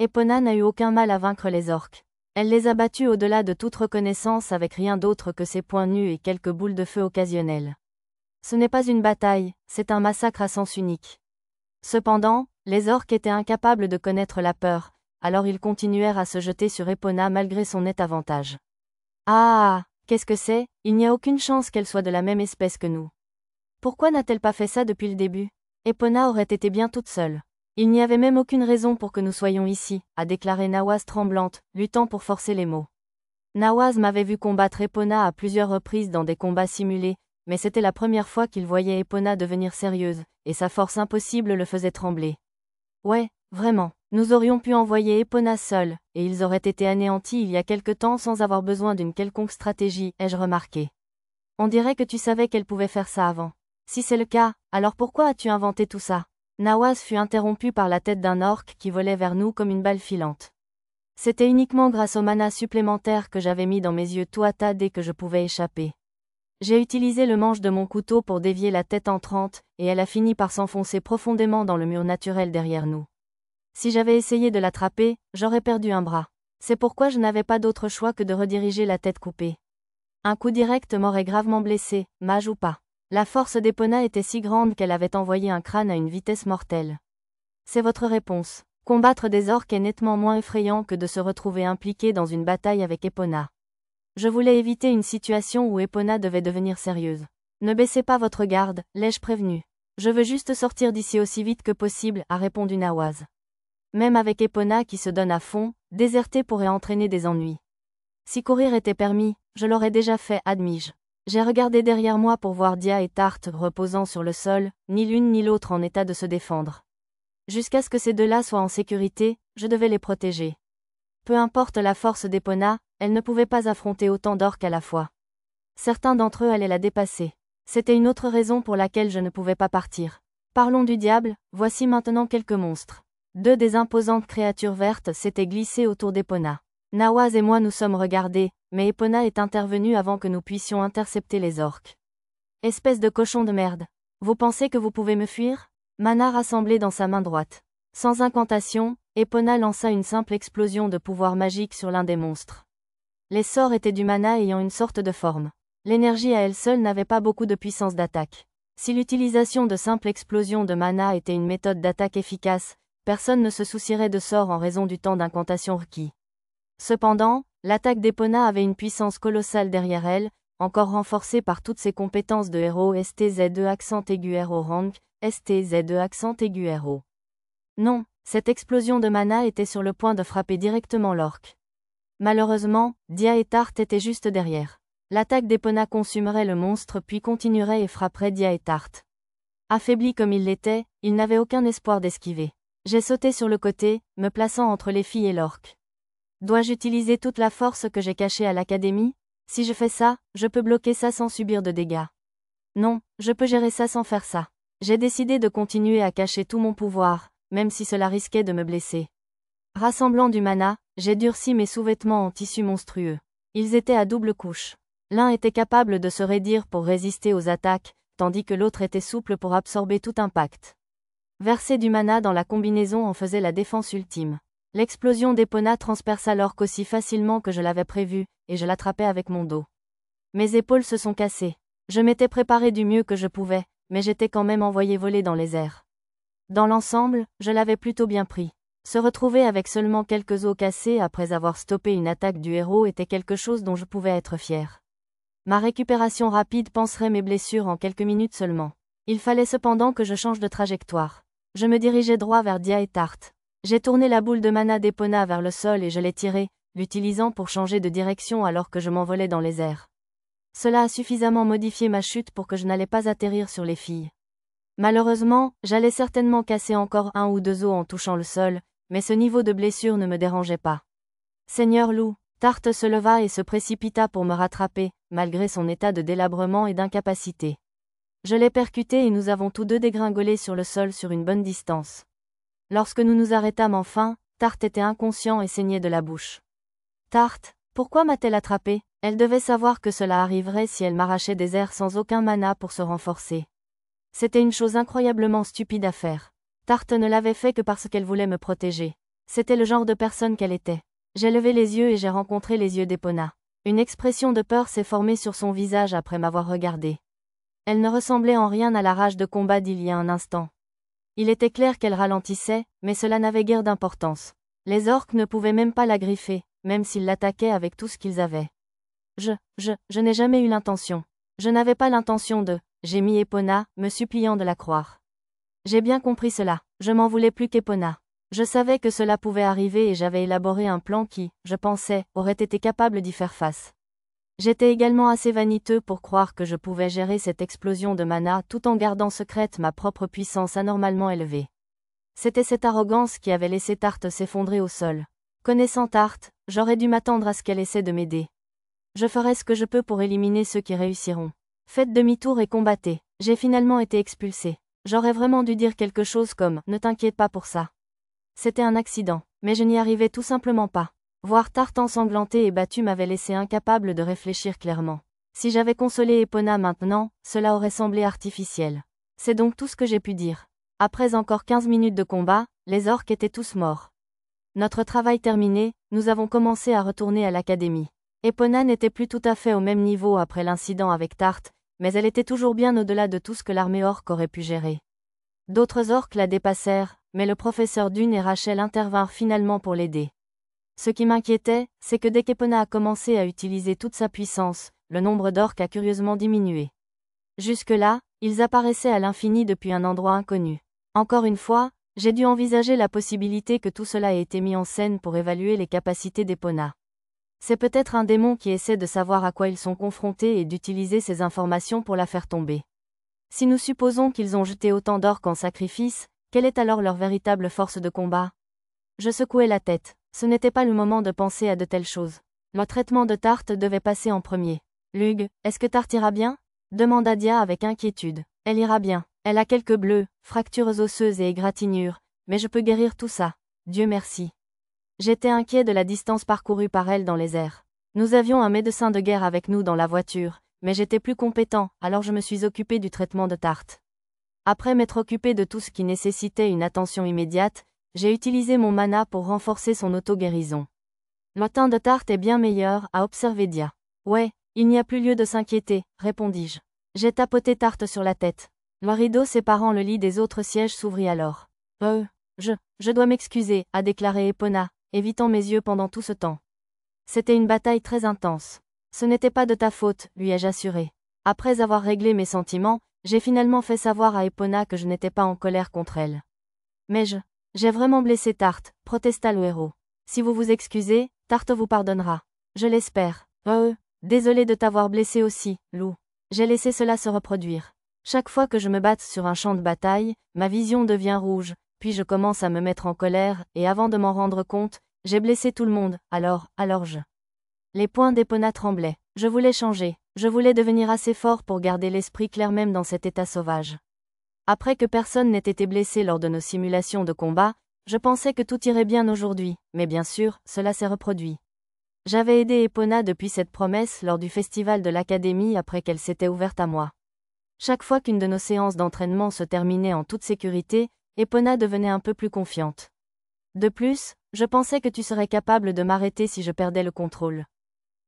Epona n'a eu aucun mal à vaincre les orques. Elle les a battus au-delà de toute reconnaissance avec rien d'autre que ses poings nus et quelques boules de feu occasionnelles. Ce n'est pas une bataille, c'est un massacre à sens unique. Cependant, les orques étaient incapables de connaître la peur, alors ils continuèrent à se jeter sur Epona malgré son net avantage. Ah, qu'est-ce que c'est? Il n'y a aucune chance qu'elle soit de la même espèce que nous. Pourquoi n'a-t-elle pas fait ça depuis le début? Epona aurait été bien toute seule. Il n'y avait même aucune raison pour que nous soyons ici, a déclaré Nawaz tremblante, luttant pour forcer les mots. Nawaz m'avait vu combattre Epona à plusieurs reprises dans des combats simulés, mais c'était la première fois qu'il voyait Epona devenir sérieuse, et sa force impossible le faisait trembler. Ouais, vraiment, nous aurions pu envoyer Epona seule, et ils auraient été anéantis il y a quelque temps sans avoir besoin d'une quelconque stratégie, ai-je remarqué. On dirait que tu savais qu'elle pouvait faire ça avant. Si c'est le cas, alors pourquoi as-tu inventé tout ça? Nawaz fut interrompu par la tête d'un orque qui volait vers nous comme une balle filante. C'était uniquement grâce au mana supplémentaire que j'avais mis dans mes yeux Tuatha dès que je pouvais échapper. J'ai utilisé le manche de mon couteau pour dévier la tête entrante, et elle a fini par s'enfoncer profondément dans le mur naturel derrière nous. Si j'avais essayé de l'attraper, j'aurais perdu un bras. C'est pourquoi je n'avais pas d'autre choix que de rediriger la tête coupée. Un coup direct m'aurait gravement blessé, mage ou pas. La force d'Epona était si grande qu'elle avait envoyé un crâne à une vitesse mortelle. C'est votre réponse. Combattre des orques est nettement moins effrayant que de se retrouver impliqué dans une bataille avec Epona. Je voulais éviter une situation où Epona devait devenir sérieuse. Ne baissez pas votre garde, l'ai-je prévenu. Je veux juste sortir d'ici aussi vite que possible, a répondu Nawaz. Même avec Epona qui se donne à fond, déserter pourrait entraîner des ennuis. Si courir était permis, je l'aurais déjà fait, admis-je. J'ai regardé derrière moi pour voir Dia et Tarte reposant sur le sol, ni l'une ni l'autre en état de se défendre. Jusqu'à ce que ces deux-là soient en sécurité, je devais les protéger. Peu importe la force d'Epona, elle ne pouvait pas affronter autant d'orques à la fois. Certains d'entre eux allaient la dépasser. C'était une autre raison pour laquelle je ne pouvais pas partir. Parlons du diable, voici maintenant quelques monstres. Deux des imposantes créatures vertes s'étaient glissées autour d'Epona. Nawaz et moi nous sommes regardés, mais Epona est intervenue avant que nous puissions intercepter les orques. Espèce de cochon de merde. Vous pensez que vous pouvez me fuir? Mana rassemblé dans sa main droite. Sans incantation, Epona lança une simple explosion de pouvoir magique sur l'un des monstres. Les sorts étaient du mana ayant une sorte de forme. L'énergie à elle seule n'avait pas beaucoup de puissance d'attaque. Si l'utilisation de simples explosions de mana était une méthode d'attaque efficace, personne ne se soucierait de sorts en raison du temps d'incantation requis. Cependant, l'attaque d'Epona avait une puissance colossale derrière elle, encore renforcée par toutes ses compétences de héros STZ2 accent aigu RO rank, STZ2 accent aigu RO. Non, cette explosion de mana était sur le point de frapper directement l'orque. Malheureusement, Dia et Tarte étaient juste derrière. L'attaque d'Epona consumerait le monstre puis continuerait et frapperait Dia et Tarte. Affaiblis comme ils l'étaient, ils n'avaient aucun espoir d'esquiver. J'ai sauté sur le côté, me plaçant entre les filles et l'orque. Dois-je utiliser toute la force que j'ai cachée à l'académie? Si je fais ça, je peux bloquer ça sans subir de dégâts. Non, je peux gérer ça sans faire ça. J'ai décidé de continuer à cacher tout mon pouvoir, même si cela risquait de me blesser. Rassemblant du mana, j'ai durci mes sous-vêtements en tissu monstrueux. Ils étaient à double couche. L'un était capable de se raidir pour résister aux attaques, tandis que l'autre était souple pour absorber tout impact. Verser du mana dans la combinaison en faisait la défense ultime. L'explosion d'Epona transperça l'orque aussi facilement que je l'avais prévu, et je l'attrapais avec mon dos. Mes épaules se sont cassées. Je m'étais préparé du mieux que je pouvais, mais j'étais quand même envoyé voler dans les airs. Dans l'ensemble, je l'avais plutôt bien pris. Se retrouver avec seulement quelques os cassés après avoir stoppé une attaque du héros était quelque chose dont je pouvais être fier. Ma récupération rapide panserait mes blessures en quelques minutes seulement. Il fallait cependant que je change de trajectoire. Je me dirigeais droit vers Dia et Tarte. J'ai tourné la boule de mana d'Epona vers le sol et je l'ai tirée, l'utilisant pour changer de direction alors que je m'envolais dans les airs. Cela a suffisamment modifié ma chute pour que je n'allais pas atterrir sur les filles. Malheureusement, j'allais certainement casser encore un ou deux os en touchant le sol, mais ce niveau de blessure ne me dérangeait pas. Seigneur loup, Tarte se leva et se précipita pour me rattraper, malgré son état de délabrement et d'incapacité. Je l'ai percuté et nous avons tous deux dégringolé sur le sol sur une bonne distance. Lorsque nous nous arrêtâmes enfin, Tarte était inconscient et saignait de la bouche. Tarte, pourquoi m'a-t-elle attrapé? Elle devait savoir que cela arriverait si elle m'arrachait des airs sans aucun mana pour se renforcer. C'était une chose incroyablement stupide à faire. Tarte ne l'avait fait que parce qu'elle voulait me protéger. C'était le genre de personne qu'elle était. J'ai levé les yeux et j'ai rencontré les yeux d'Epona. Une expression de peur s'est formée sur son visage après m'avoir regardé. Elle ne ressemblait en rien à la rage de combat d'il y a un instant. Il était clair qu'elle ralentissait, mais cela n'avait guère d'importance. Les orques ne pouvaient même pas la griffer, même s'ils l'attaquaient avec tout ce qu'ils avaient. Je n'ai jamais eu l'intention. Je n'avais pas l'intention de, gémit Epona, me suppliant de la croire. J'ai bien compris cela, je m'en voulais plus qu'Epona. Je savais que cela pouvait arriver et j'avais élaboré un plan qui, je pensais, aurait été capable d'y faire face. J'étais également assez vaniteux pour croire que je pouvais gérer cette explosion de mana tout en gardant secrète ma propre puissance anormalement élevée. C'était cette arrogance qui avait laissé Tarte s'effondrer au sol. Connaissant Tarte, j'aurais dû m'attendre à ce qu'elle essaie de m'aider. Je ferai ce que je peux pour éliminer ceux qui réussiront. Faites demi-tour et combattez. J'ai finalement été expulsé. J'aurais vraiment dû dire quelque chose comme « Ne t'inquiète pas pour ça ». C'était un accident, mais je n'y arrivais tout simplement pas. Voir Tarte ensanglantée et battue m'avait laissé incapable de réfléchir clairement. Si j'avais consolé Epona maintenant, cela aurait semblé artificiel. C'est donc tout ce que j'ai pu dire. Après encore 15 minutes de combat, les orques étaient tous morts. Notre travail terminé, nous avons commencé à retourner à l'académie. Epona n'était plus tout à fait au même niveau après l'incident avec Tarte, mais elle était toujours bien au-delà de tout ce que l'armée orque aurait pu gérer. D'autres orques la dépassèrent, mais le professeur Dune et Rachel intervinrent finalement pour l'aider. Ce qui m'inquiétait, c'est que dès qu'Epona a commencé à utiliser toute sa puissance, le nombre d'orques a curieusement diminué. Jusque-là, ils apparaissaient à l'infini depuis un endroit inconnu. Encore une fois, j'ai dû envisager la possibilité que tout cela ait été mis en scène pour évaluer les capacités d'Epona. C'est peut-être un démon qui essaie de savoir à quoi ils sont confrontés et d'utiliser ces informations pour la faire tomber. Si nous supposons qu'ils ont jeté autant d'orques en sacrifice, quelle est alors leur véritable force de combat? Je secouai la tête. Ce n'était pas le moment de penser à de telles choses. Le traitement de Tarte devait passer en premier. Lug, est-ce que Tarte ira bien? Demanda Dia avec inquiétude. Elle ira bien. Elle a quelques bleus, fractures osseuses et égratignures, mais je peux guérir tout ça. Dieu merci. J'étais inquiet de la distance parcourue par elle dans les airs. Nous avions un médecin de guerre avec nous dans la voiture, mais j'étais plus compétent, alors je me suis occupé du traitement de Tarte. Après m'être occupé de tout ce qui nécessitait une attention immédiate, j'ai utilisé mon mana pour renforcer son auto-guérison. Le teint de Tarte est bien meilleur, a observé Dia. Ouais, il n'y a plus lieu de s'inquiéter, répondis-je. J'ai tapoté Tarte sur la tête. Le rideau séparant le lit des autres sièges s'ouvrit alors. Je dois m'excuser, a déclaré Epona, évitant mes yeux pendant tout ce temps. C'était une bataille très intense. Ce n'était pas de ta faute, lui ai-je assuré. Après avoir réglé mes sentiments, j'ai finalement fait savoir à Epona que je n'étais pas en colère contre elle. Mais j'ai vraiment blessé Tarte, protesta le héros. Si vous vous excusez, Tarte vous pardonnera. Je l'espère. Désolé de t'avoir blessé aussi, Lou. J'ai laissé cela se reproduire. Chaque fois que je me batte sur un champ de bataille, ma vision devient rouge, puis je commence à me mettre en colère, et avant de m'en rendre compte, j'ai blessé tout le monde, alors je... Les poings d'Epona tremblaient. Je voulais changer. Je voulais devenir assez fort pour garder l'esprit clair même dans cet état sauvage. Après que personne n'ait été blessé lors de nos simulations de combat, je pensais que tout irait bien aujourd'hui, mais bien sûr, cela s'est reproduit. J'avais aidé Epona depuis cette promesse lors du festival de l'académie après qu'elle s'était ouverte à moi. Chaque fois qu'une de nos séances d'entraînement se terminait en toute sécurité, Epona devenait un peu plus confiante. De plus, je pensais que tu serais capable de m'arrêter si je perdais le contrôle.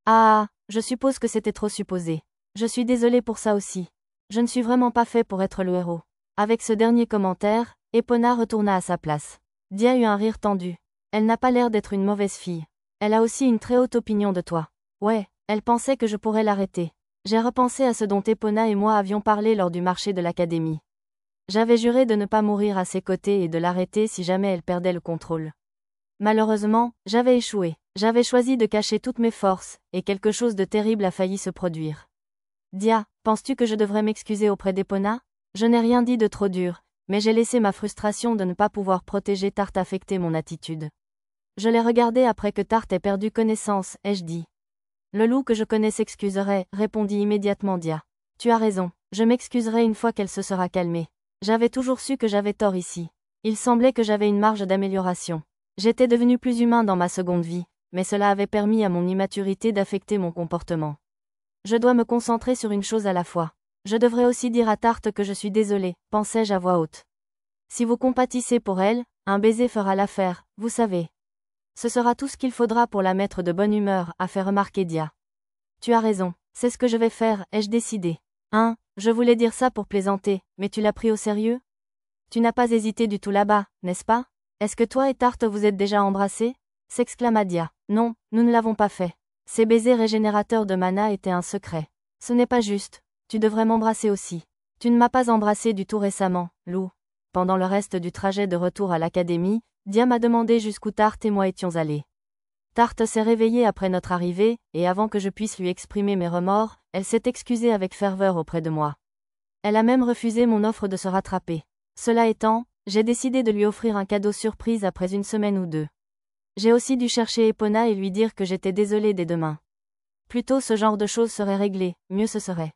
Ah, je suppose que c'était trop supposé. Je suis désolé pour ça aussi. Je ne suis vraiment pas fait pour être le héros. Avec ce dernier commentaire, Epona retourna à sa place. Dia eut un rire tendu. Elle n'a pas l'air d'être une mauvaise fille. Elle a aussi une très haute opinion de toi. Ouais, elle pensait que je pourrais l'arrêter. J'ai repensé à ce dont Epona et moi avions parlé lors du marché de l'académie. J'avais juré de ne pas mourir à ses côtés et de l'arrêter si jamais elle perdait le contrôle. Malheureusement, j'avais échoué. J'avais choisi de cacher toutes mes forces, et quelque chose de terrible a failli se produire. Dia, penses-tu que je devrais m'excuser auprès d'Epona? Je n'ai rien dit de trop dur, mais j'ai laissé ma frustration de ne pas pouvoir protéger Tarte affecter mon attitude. Je l'ai regardé après que Tarte ait perdu connaissance, ai-je dit. Le loup que je connais s'excuserait, répondit immédiatement Dia. Tu as raison, je m'excuserai une fois qu'elle se sera calmée. J'avais toujours su que j'avais tort ici. Il semblait que j'avais une marge d'amélioration. J'étais devenu plus humain dans ma seconde vie, mais cela avait permis à mon immaturité d'affecter mon comportement. Je dois me concentrer sur une chose à la fois. Je devrais aussi dire à Tarte que je suis désolé, pensai-je à voix haute. Si vous compatissez pour elle, Un baiser fera l'affaire, vous savez. Ce sera tout ce qu'il faudra pour la mettre de bonne humeur, a fait remarquer Dia. Tu as raison, c'est ce que je vais faire, ai-je décidé. Hein, je voulais dire ça pour plaisanter, mais tu l'as pris au sérieux? Tu n'as pas hésité du tout là-bas, n'est-ce pas? Est-ce que toi et Tarte vous êtes déjà embrassés? S'exclama Dia. Non, nous ne l'avons pas fait. Ces baisers régénérateurs de mana étaient un secret. Ce n'est pas juste. Tu devrais m'embrasser aussi. Tu ne m'as pas embrassé du tout récemment, Lou. Pendant le reste du trajet de retour à l'académie, Dia m'a demandé jusqu'où Tarte et moi étions allés. Tarte s'est réveillée après notre arrivée, et avant que je puisse lui exprimer mes remords, elle s'est excusée avec ferveur auprès de moi. Elle a même refusé mon offre de se rattraper. Cela étant, j'ai décidé de lui offrir un cadeau surprise après une semaine ou deux. J'ai aussi dû chercher Epona et lui dire que j'étais désolée des demain. Plus tôt ce genre de choses serait réglé, mieux ce serait.